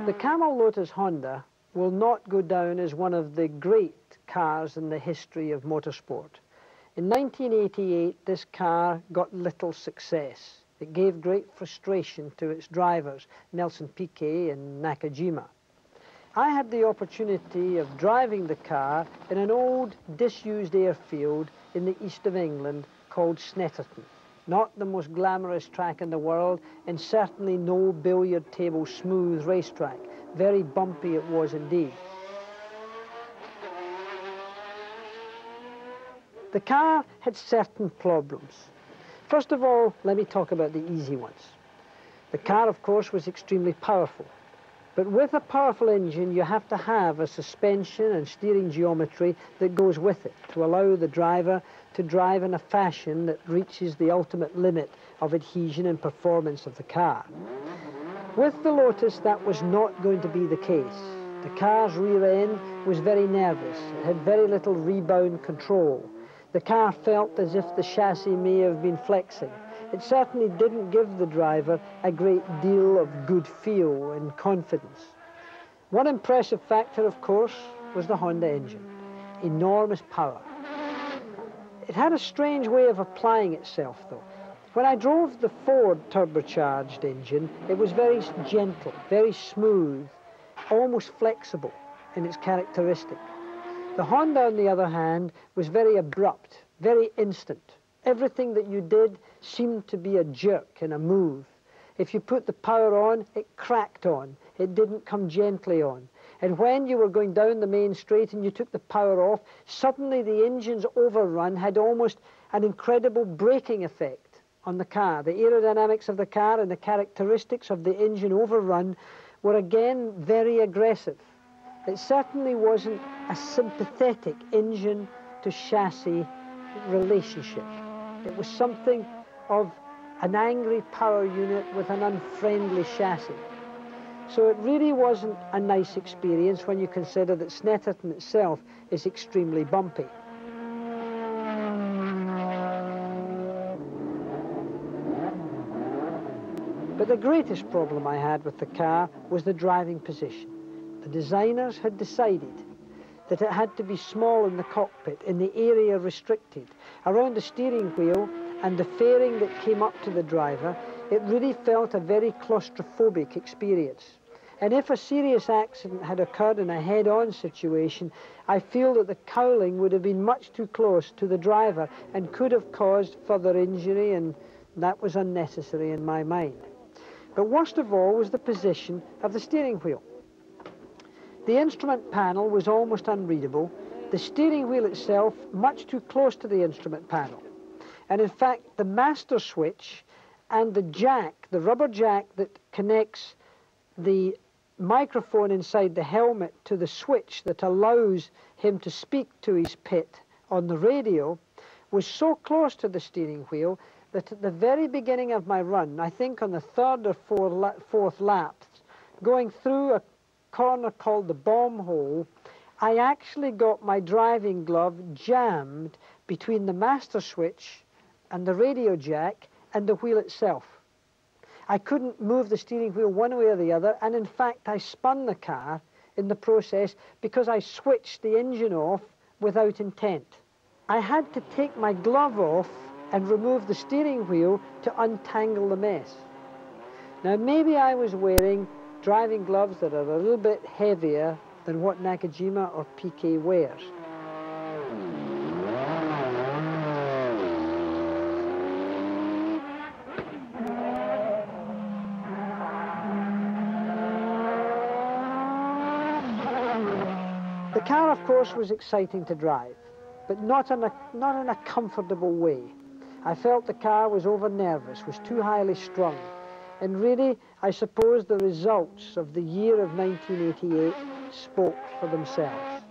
The Camel Lotus Honda will not go down as one of the great cars in the history of motorsport. In 1988, this car got little success. It gave great frustration to its drivers, Nelson Piquet and Nakajima. I had the opportunity of driving the car in an old, disused airfield in the east of England called Snetterton. Not the most glamorous track in the world, and certainly no billiard table smooth racetrack. Very bumpy it was indeed. The car had certain problems. First of all, let me talk about the easy ones. The car, of course, was extremely powerful. But with a powerful engine, you have to have a suspension and steering geometry that goes with it to allow the driver to drive in a fashion that reaches the ultimate limit of adhesion and performance of the car. With the Lotus, that was not going to be the case. The car's rear end was very nervous. It had very little rebound control. The car felt as if the chassis may have been flexing. It certainly didn't give the driver a great deal of good feel and confidence. One impressive factor, of course, was the Honda engine. Enormous power. It had a strange way of applying itself, though. When I drove the Ford turbocharged engine, it was very gentle, very smooth, almost flexible in its characteristic. The Honda, on the other hand, was very abrupt, very instant. Everything that you did seemed to be a jerk and a move. If you put the power on, it cracked on. It didn't come gently on. And when you were going down the main straight and you took the power off, suddenly the engine's overrun had almost an incredible braking effect on the car. The aerodynamics of the car and the characteristics of the engine overrun were again very aggressive. It certainly wasn't a sympathetic engine to chassis relationship. It was something of an angry power unit with an unfriendly chassis. So it really wasn't a nice experience when you consider that Snetterton itself is extremely bumpy. But the greatest problem I had with the car was the driving position. The designers had decided that it had to be small in the cockpit, in the area restricted. Around the steering wheel and the fairing that came up to the driver, it really felt a very claustrophobic experience. And if a serious accident had occurred in a head-on situation, I feel that the cowling would have been much too close to the driver and could have caused further injury, and that was unnecessary in my mind. But worst of all was the position of the steering wheel. The instrument panel was almost unreadable, the steering wheel itself much too close to the instrument panel. And in fact, the master switch and the jack, the rubber jack that connects the microphone inside the helmet to the switch that allows him to speak to his pit on the radio, was so close to the steering wheel that at the very beginning of my run, I think on the third or fourth lap, going through a corner called the bomb hole, I actually got my driving glove jammed between the master switch and the radio jack and the wheel itself. I couldn't move the steering wheel one way or the other, and in fact I spun the car in the process because I switched the engine off without intent. I had to take my glove off and remove the steering wheel to untangle the mess. Now maybe I was wearing driving gloves that are a little bit heavier than what Nakajima or Piquet wears. The car, of course, was exciting to drive, but not in a comfortable way. I felt the car was over-nervous, was too highly strung. And really, I suppose the results of the year of 1988 spoke for themselves.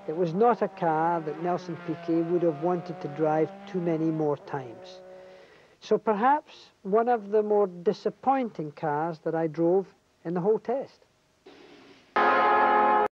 It was not a car that Nelson Piquet would have wanted to drive too many more times. So perhaps one of the more disappointing cars that I drove in the whole test.